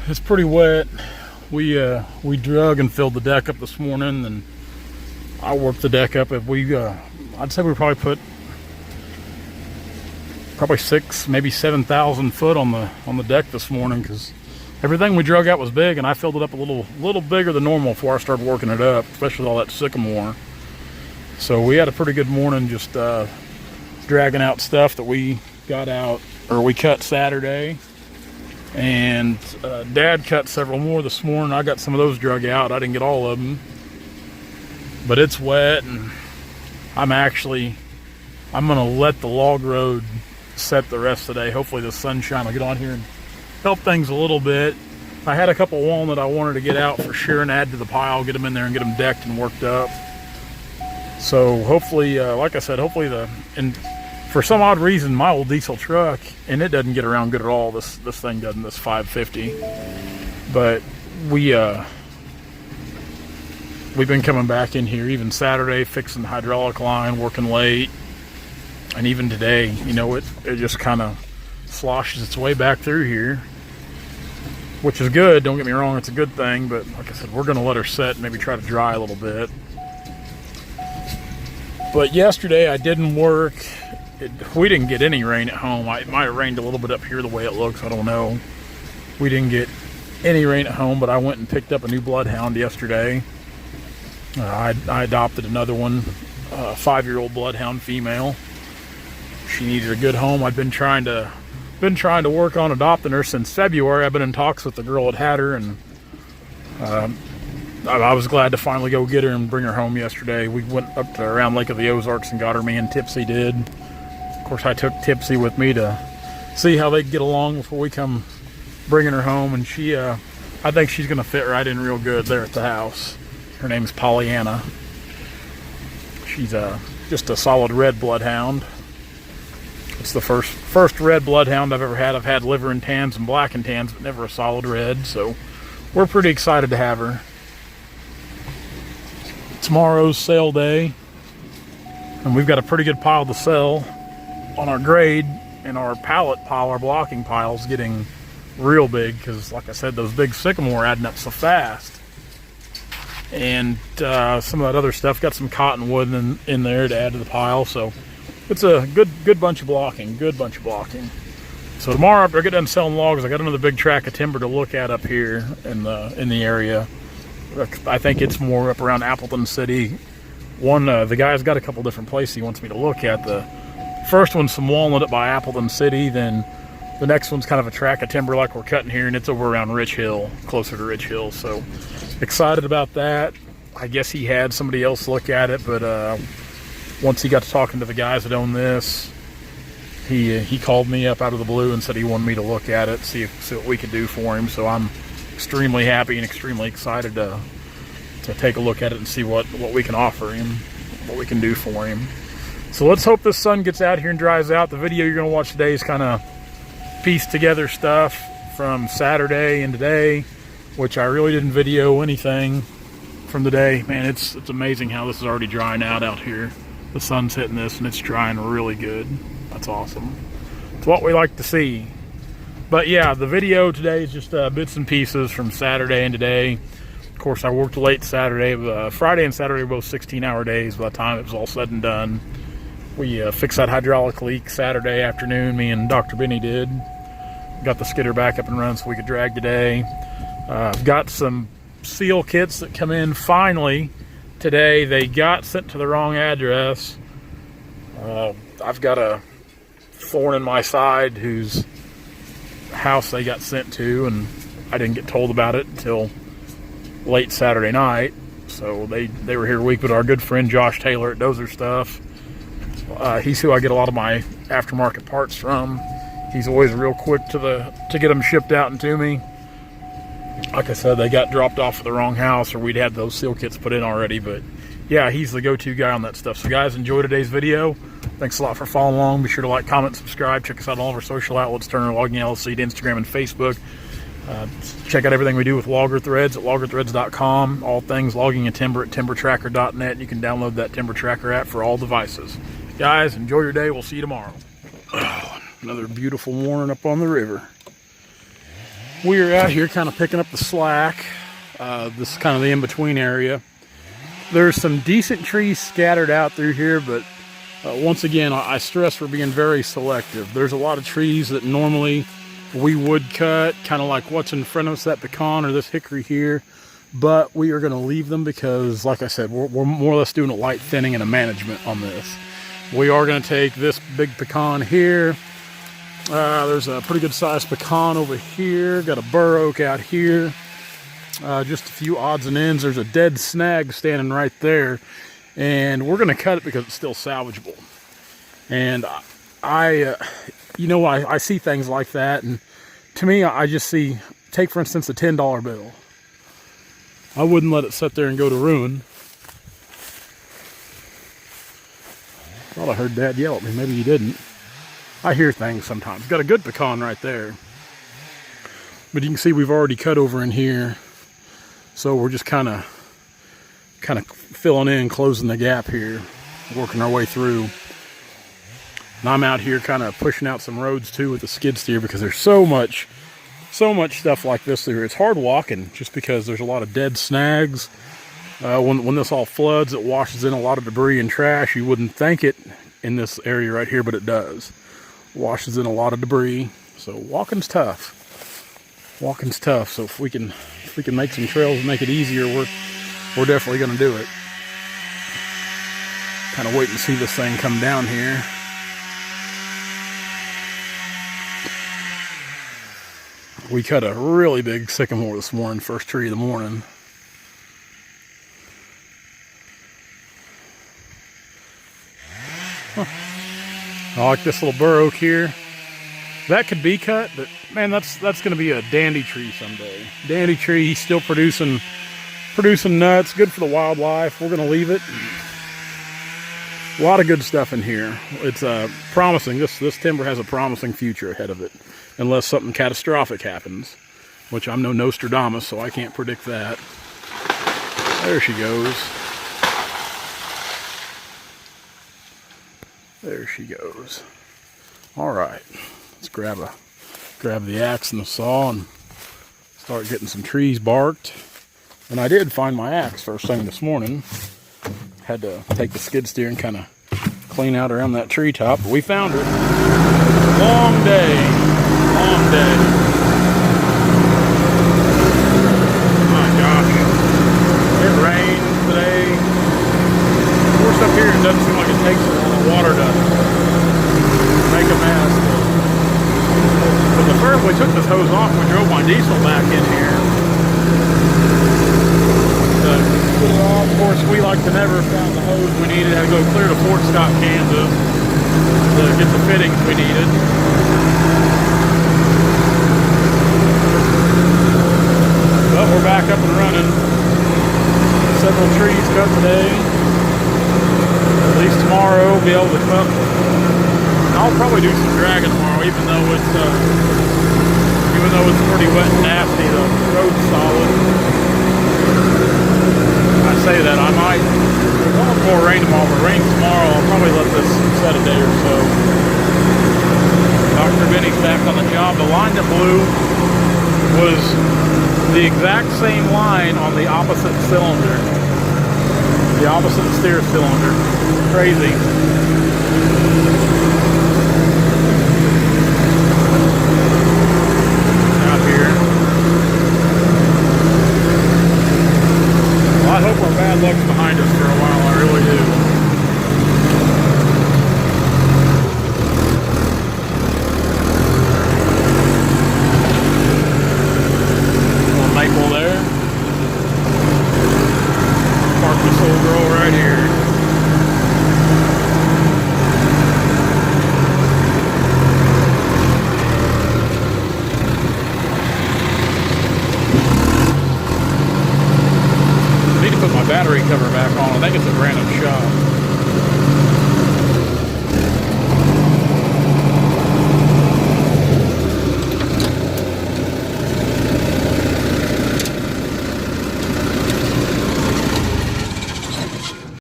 It's pretty wet. We drug and filled the deck up this morning, and I worked the deck up. I'd say we probably put 6, maybe 7,000 foot on the deck this morning, because everything we drug out was big, and I filled it up a little bigger than normal before I started working it up, especially with all that sycamore. So we had a pretty good morning, just dragging out stuff that we got out, or we cut Saturday. And Dad cut several more this morning. I got some of those drug out. I didn't get all of them, but it's wet, and I'm gonna let the log road set the rest of the day. Hopefully the sunshine will get on here and help things a little bit. I had a couple walnut I wanted to get out for sure and add to the pile, get them in there and get them decked and worked up. So hopefully, like I said, and for some odd reason, my old diesel truck, and it doesn't get around good at all. This thing doesn't. This 550, but we've been coming back in here even Saturday, fixing the hydraulic line, working late, and even today, you know, it just kind of sloshes its way back through here, which is good. Don't get me wrong, it's a good thing. But like I said, we're going to let her set and maybe try to dry a little bit. But yesterday I didn't work. We didn't get any rain at home. It might have rained a little bit up here the way it looks. I don't know. We didn't get any rain at home, but I went and picked up a new bloodhound yesterday. I adopted another one, a 5-year-old bloodhound female. She needed a good home. I've been trying to work on adopting her since February. I've been in talks with the girl that had her, and I was glad to finally go get her and bring her home yesterday. We went up to around Lake of the Ozarks and got her. Me and Tipsy did. Of course, I took Tipsy with me to see how they get along before we come bringing her home. And I think she's going to fit right in real good there at the house. Her name's Pollyanna. She's just a solid red bloodhound. It's the first red bloodhound I've ever had. I've had liver and tans and black and tans, but never a solid red. So we're pretty excited to have her. Tomorrow's sale day, and we've got a pretty good pile to sell on our grade, and our pallet pile, our blocking pile, is getting real big because, like I said, those big sycamore are adding up so fast. And some of that other stuff, got some cottonwood in there to add to the pile. So it's a good bunch of blocking, So tomorrow, after I get done selling logs, I got another big tract of timber to look at up here in the area. I think it's more up around Appleton City. The guy's got a couple different places he wants me to look at. The first one's some walnut up by Appleton City. Then the next one's kind of a tract of timber like we're cutting here, and it's over around Rich Hill, closer to Rich Hill. So excited about that. I guess he had somebody else look at it, but once he got to talking to the guys that own this, he called me up out of the blue and said he wanted me to look at it, see what we could do for him. So I'm extremely happy and extremely excited to take a look at it and see what we can offer him, what we can do for him. So let's hope this sun gets out here and dries out. The video you're going to watch today is kind of pieced together stuff from Saturday and today, which I really didn't video anything from today. Man, it's amazing how this is already drying out here. The sun's hitting this and it's drying really good. That's awesome. It's what we like to see. But yeah, the video today is just bits and pieces from Saturday and today. Of course, I worked late Saturday. Friday and Saturday were both 16-hour days by the time it was all said and done. We fixed that hydraulic leak Saturday afternoon. Me and Dr. Benny did. Got the skidder back up and running so we could drag today. I've got some seal kits that come in finally today. They got sent to the wrong address. I've got a thorn in my side whose house they got sent to, and I didn't get told about it until late Saturday night. So they were here a week, but our good friend Josh Taylor at Dozer Stuff, he's who I get a lot of my aftermarket parts from. He's always real quick to get them shipped out and to me. Like I said, they got dropped off at the wrong house, or we'd had those seal kits put in already. But yeah, he's the go-to guy on that stuff. So guys, enjoy today's video. Thanks a lot for following along. Be sure to like, comment, subscribe. Check us out on all of our social outlets, Turner Logging LLC, to Instagram and Facebook. Check out everything we do with Logger Threads at loggerthreads.com. All things logging and timber at timbertracker.net. You can download that Timber Tracker app for all devices. Guys, enjoy your day. We'll see you tomorrow. Oh, another beautiful morning up on the river. We're out here kind of picking up the slack. This is kind of the in-between area. There's some decent trees scattered out through here, but once again, I stress we're being very selective. There's a lot of trees that normally we would cut, kind of like what's in front of us, that pecan or this hickory here, but we are going to leave them because, like I said, we're more or less doing a light thinning and a management on this. We are going to take this big pecan here. There's a pretty good sized pecan over here. Got a bur oak out here. Just a few odds and ends. There's a dead snag standing right there, and we're going to cut it because it's still salvageable. And I see things like that, and to me, I just see, take for instance a $10 bill. I wouldn't let it sit there and go to ruin. Thought I heard Dad yell at me. Maybe he didn't. I hear things sometimes. Got a good pecan right there. But you can see we've already cut over in here. So we're just kind of filling in, closing the gap here, working our way through. And I'm out here kind of pushing out some roads too with the skid steer because there's so much stuff like this here. It's hard walking just because there's a lot of dead snags. When this all floods, it washes in a lot of debris and trash. You wouldn't think it in this area right here, but it does. Washes in a lot of debris. So walking's tough. Walking's tough. So if we can make some trails and make it easier, we're definitely going to do it. Kind of waiting to see this thing come down here. We cut a really big sycamore this morning, first tree of the morning. I like this little bur oak here. That could be cut, but man, that's going to be a dandy tree someday. Dandy tree, still producing nuts, good for the wildlife. We're going to leave it. A lot of good stuff in here. It's promising. This timber has a promising future ahead of it, unless something catastrophic happens, which I'm no Nostradamus, so I can't predict that. There she goes. There she goes. All right, let's grab the axe and the saw and start getting some trees barked. And I did find my axe first thing this morning. Had to take the skid steer and kind of clean out around that treetop, but we found it. Long day, long day. My gosh, it rained today. Of course, up here it doesn't seem like it takes a lot of water to make a mess. But the first we took this hose off, we drove my diesel back in here. Of course, we like to never found the hose we needed. Had to go clear to Fort Scott, Kansas to get the fittings we needed. But we're back up and running. Several trees cut today. At least tomorrow we'll be able to cut. I'll probably do some dragging tomorrow, even though it's pretty wet and nasty. The road's solid. I say that I might. We're going for rain tomorrow, but rain tomorrow. I'll probably let this set a day or so. Dr. Benny's back on the job. The line that blew was the exact same line on the opposite cylinder. The opposite steer cylinder. Crazy. Out here. Well, I hope our bad luck's behind us for a while. I really do. Little maple there. Park this little girl right here. Put my battery cover back on. I think it's a brand new shop.